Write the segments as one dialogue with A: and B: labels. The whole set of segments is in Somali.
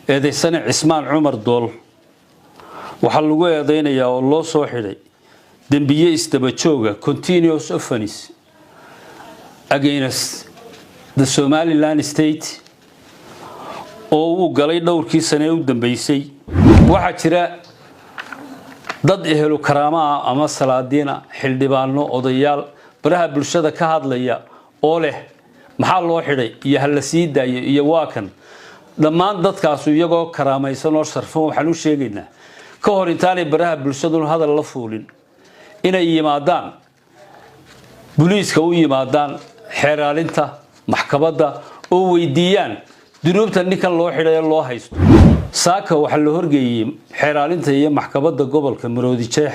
A: eedaysana Cismaan Cumar Dool waxa lagu eedeynayaa oo loo soo xiray dambiye istaba jooga continuous offense against the Somaliland state oo uu galay dhowrkii sano u dambeysay waxa jira dad ehelo karaama ama salaadiina xildhibaano odayaal baraha bulshada ka hadlaya oo leh maxaa loo xiray iyo hal la sii daayo iyo waa kan dhammaan dadkaas iyagoo karaamaysan oo sharfan waxaan u sheegaynaa ka hor intaanay baraha bulshadu hadal la fuulin inay yimaadaan booliiska u yimaadaan xeeraalinta maxkamadda oo weydiiyaan dunuubta ninkan loo xiray loo haysto saaka waxa la horgeeyay xeeraalinta iyo maxkamadda gobolka Maroodi Jeex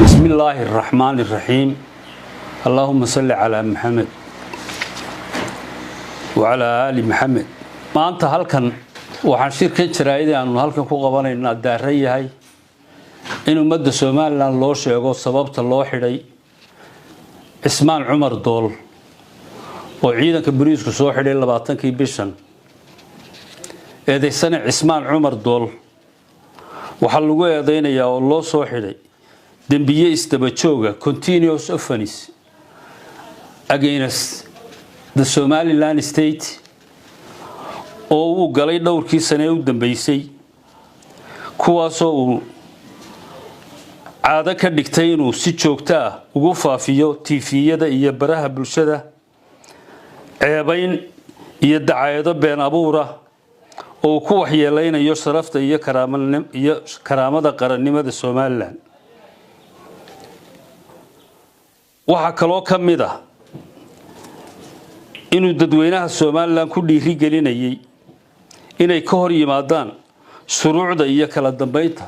A: bismillaahir rahmaanir rahiim allahumma salli ala muhammad wa ala ali muhammad maanta halkan waxaan shirka jaraa'id aanu halkan ku qabanaynaa daaray yahay in ummadda Soomaaliland loo sheego sababta loo xiray Cismaan Cumar Dool oo ciidanka booliisku soo xiray 20kii bishan eedaysana Cismaan Cumar Dool waxa lagu eedeynayaa oo loo soo xiray dambiye istaba jooga continuous offense against the Somaliland state oo uu galay dhowrkii sano u dambeysay kuwaasoo uu caado ka dhigtay inuu si joogto ah ugu faafiyo TV-yada iyo baraha bulshada ceebayn iyo dacaayado been abuura oo ku waxyeeleynayo sharafta iyo karaamada qarannimada Soomaaliland waxa kaloo kamid ah inuu dadweynaha Soomaaliland ku dhiiri gelinayay inay ka hor yimaadaan shuruucda iyo kala dambeynta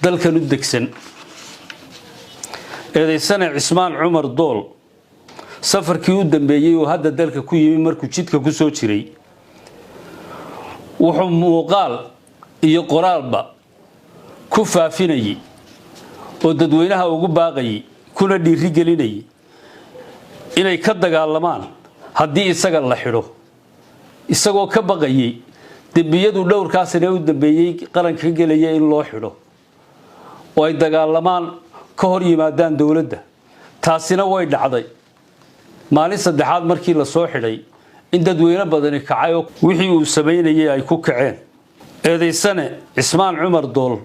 A: dalkan u degsan eedaysana Cismaan Cumar Dool safarkii u dambeeyay oo hadda dalka ku yimi markuu jidka ku soo jiray wuxuu muuqaal iyo qoraalba ku faafinayay oo dadweynaha ugu baaqayay kuna dhiiri gelinayay inay ka dagaalamaan haddii isaga la xiro isagoo ka baqayay dambiyadu dhowrkaas inay u dambeeyay qaranka galaya in loo xiro oo ay dagaalamaan ka hor yimaadaan dawladda taasina way dhacday maalin saddexaad markii la soo xiray in dadweyne badan kacay oo wixii uu sameeyay ay ku kaceen eedaysana Cismaan Cumar Dool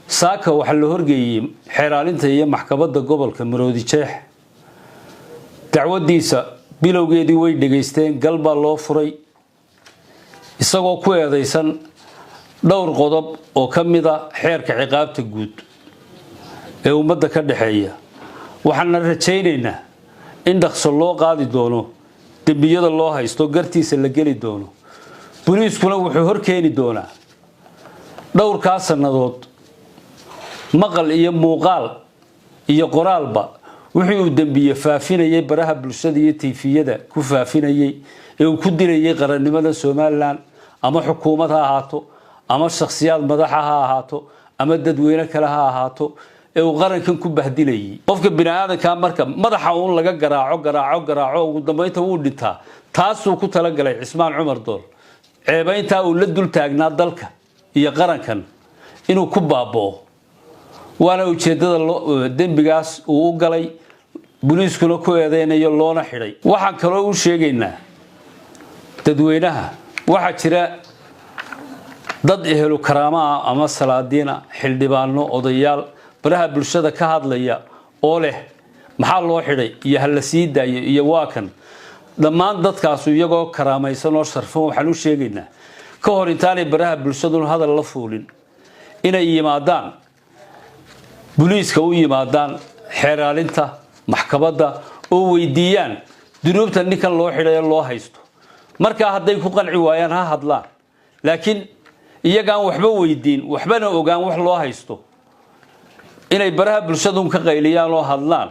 A: saaka waxa la horgeeyay xeeraalinta iyo maxkamadda gobolka Maroodi Jeex dacwadiisa bilowgeedii way dhageysteen galba loo furay isagoo ku eedeysan dhowr qodob oo kamid ah xeerka ciqaabta guud ee ummadda ka dhaxeeya waxaan rajaynaynaa in dhaqso loo qaadi doono dambiyada loo haysto gartiisa la gali doono booliiskuna wuxuu horkeeni doonaa dhowrkaas sanadood maqal iyo muuqaal iyo qoraalba wixii uu dambiye faafinayay baraha bulshada iyo TV-yada ku faafinayay ee uu ku dilayay qarannimada Soomaaliland ama xukuumad ha ahaato ama shakhsiyaad madax ha ahaato ama dadweyne kale ha ahaato ee uu qarankan ku bahdilayay qofka bini'aadanka marka madaxa uu laga garaaco ugu dambeynta uu dhintaa taasoo ku tala galay Cismaan Cumar Dool ceebaynta uu la dul taagnaa dalka iyo qarankan inuu ku baaboo waana ujeedada dambigaas uu u galay booliiskuna ku eedeynayo loona xiray waxaan kaloo u sheegaynaa dadweynaha waxa jira dad ehelo karaama ama salaadiina xildhibaano odayaal baraha bulshada ka hadlaya oo leh maxaa loo xiray iyo hal la sii daayo iyo waa kan dhammaan dadkaas iyagoo karaamaysan oo sharfan waxaan u sheegaynaa ka hor intaanay baraha bulshadu hadal la fuulin inay yimaadaan booliiska u yimaadaan xeeraalinta maxkamadda oo weydiiyaan dunuubta ninkan loo xiray loo haysto marka hadday ku qanci waayaan ha hadlaan laakiin iyagaan waxba weydiin waxbana ogaan wax loo haysto inay baraha bulshadu ka qayliyaan oo hadlaan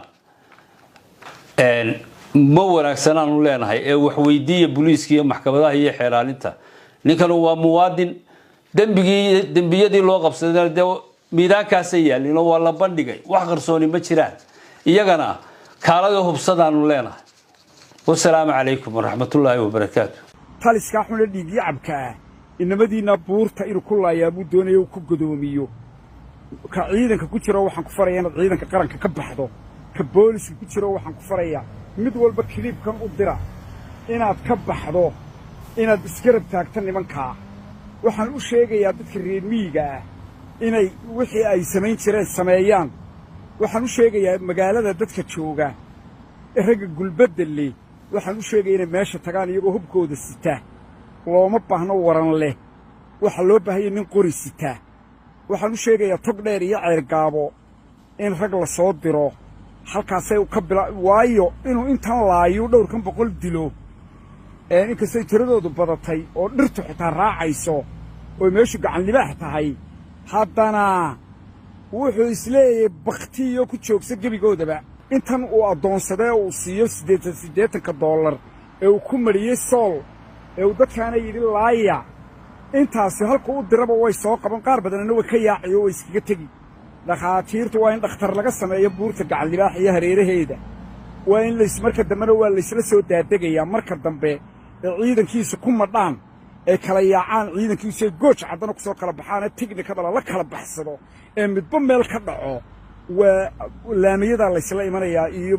A: ma wanaagsanaan u leenahay ee wax weydiiya booliiska iyo maxkamadaha iyo xeeraalinta ninkan waa muwaadin dambiyadii loo qabsaday miidaankaas yaalin oo waa la bandhigay wax qarsooni ma jiraan iyagana kaalada hubsadaan u leenahay والسلام عليكم ورحمة الله وبركاته
B: taliska xun dhiig yacabka inamadiina buurta inuu ku laayaa buu doonayo ku godoomiyo ka ciidanka ku jiro waxaan ku farayaa inaad ciidanka qaranka ka baxdo ka booliska ku jiro waxaan ku farayaa mid walba kiliibkan u dira inaad ka baxdo inaad isgarab taagto nimankaa waxaan u sheegayaa dadka reer miyiga ah inay wixii ay samayn jireen sameeyaan waxaan u sheegayaa magaalada dadka jooga ee ragga gulbadda leh waxaan u sheegayaa inay meesha tagaan iyagoo hubkooda sita looma baahno waran leh waxa loo baahaya nin qori sita waxaan u sheegayaa tog dheer iyo ceergaabo in rag la soo diro halkaasay ka waayo inuu intan laayo dhowrkan boqol dilo inkastay tiradoodu badatay oo dhirtu xitaa raacayso oo meeshu gacan libaax tahay haddana wuxuu isleeyahay baktiyo ku joogsa gebigoodaba intan uu addoonsadee uu siiyo $80 ee uu ku mariyey sool ee uu dadkaana yidhi laaya intaasi halku u diraba way soo qaban qaar badanna way ka yaaciyo way iskaga tegi dhakhaatiirtu waa in dhakhtar laga sameeyo buurta gacan libaax iyo hareeraheeda waa in marka dambena waa laysla soo daadegayaa marka dambe ee ciidankiisu ku madhaan ee kala yaacaan ciidankiisu ay gooj caddana ku soo kala baxaan ee tiknikada la kala baxsado ee midba meel ka dhaco waa laamiyada laysla imanayaa iyo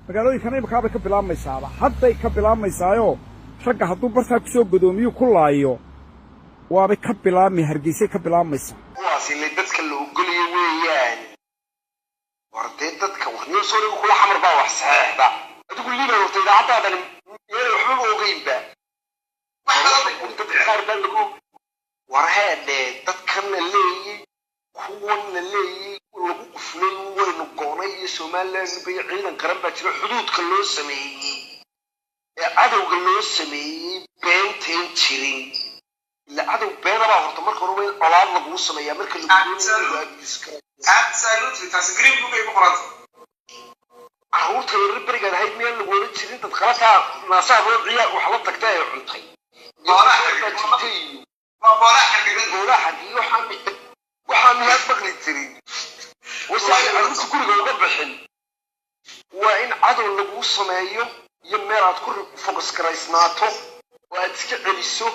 B: magaalooyinkana imikaabay ka bilaabmaysaaba hadday ka bilaabmaysaayo ragga hadduu bartaa ku soo godoomiyo ku laayo waabay ka bilaabmay hargeysay ka bilaabmaysaa
C: kuwaasi le dadka la ogolaya weeyaan wardee dadka warniyo soo kula xamar baa wax saxiixda adigu liibay horta idaacadaadan yeelay waxba ogeynba warheedhe dadkan la leeyay kuwan la leeyay lagu quflay waynu goonay iyo Soomaaliland bay ciidan qaran baa jira xuduudka loo sameeyay ee cadowga loo sameeyay beenteen jirin la cadow beenaba horta marka hore way colaad lagu sameeyaa marka lagu absolutely taas green book ay ku qoranto carruurta berigan ahayd meel lagu oran jirin dad qalata naasaa roociya wax la tagtay ay cuntay waxaan miyaad maqli jirin wasaare carruurta guriga uga bixin waa in cadow lagu sameeyo iyo meel aad ku focus garaysnaato oo aad iska celiso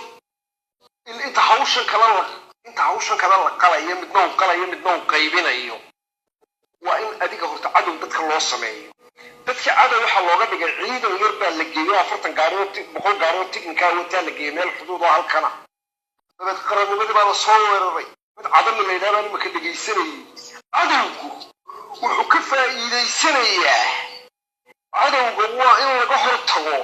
C: inta hawshan kala la qalayo midna uu qaybinayo waa in adiga horta cadow dadka loo sameeyo dadka cadow waxa looga dhigay ciidan yar baa la geeyo 40 gaarood 100 gaarood tiknika wata la geeyo meel xuduud oo halkana dad qaranimada baa la soo weeraray mid cadan la yiraahdo ma ka dhageysanay cadowgu wuxuu ka faa'iideysanayaa cadowga waa in laga hortago